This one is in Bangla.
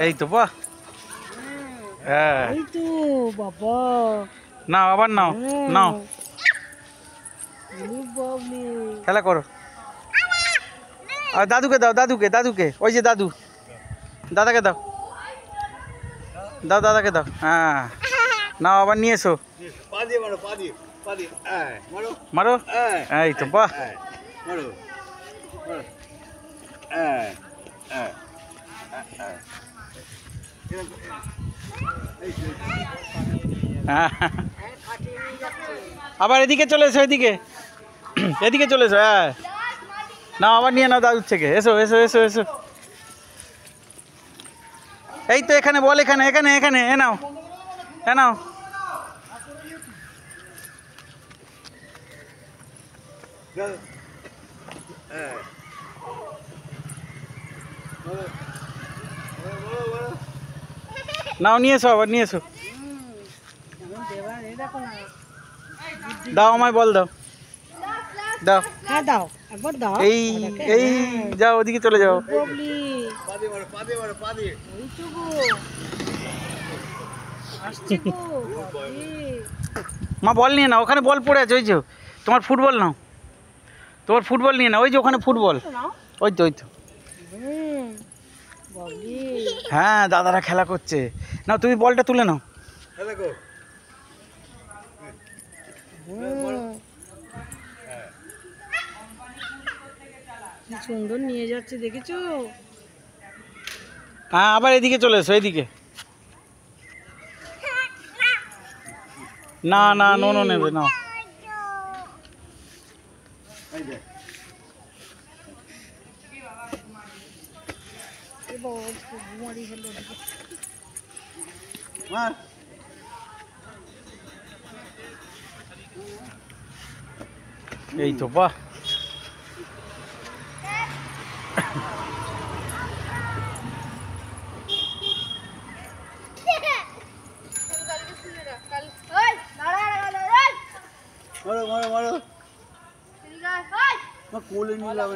এই তো বাহ, হ্যাঁ এই তো বাবা, নাও আবার নাও, নাও বাবলি খেলা করো। আর দাদুকে দাও, দাদুকে, দাদুকে, ওই যে দাদু, দাদাকে দাও, দাও দাদাকে দাও। হ্যাঁ নাও আবার নিয়ে এসো, মারো। এই তো বাহ, হ্যাঁ। আবার এদিকে চলে এসো, এদিকে, এদিকে চলে এসো। হ্যাঁ নাও আবার নিয়ে নাও দাদুর থেকে, এসো এসো এসো এসো। এই তো এখানে বল, এখানে এখানে এখানে, এ নাও, এ নাও। নাও নিয়ে এসো, আবার নিয়ে এসো। দাও আমায় বল, দাও দাও। হ্যাঁ দাও, একবার দাও। এই এই যাও, ওদিকে চলে যাও। বাবলি এই তো গো, আসছে গো বাবলি। মা বল নিয়ে নাও, ওখানে বল পড়ে আছে, ওই যে তোমার ফুটবল নাও, তোমার ফুটবল নিয়ে নাও, ওই যে ওখানে ফুটবল, শোনাও। ওই তো ওই তো। বাবলি হ্যাঁ দাদারা খেলা করছে, নাও তুমি বলটা তুলে নাও। কি সুন্দর নিয়ে যাচ্ছে, দেখেছো? হ্যাঁ আবার এদিকে চলে এসো, এদিকে। না না, নোনো নেবে, নাও। এই তো বাহ, কোলে নিলাম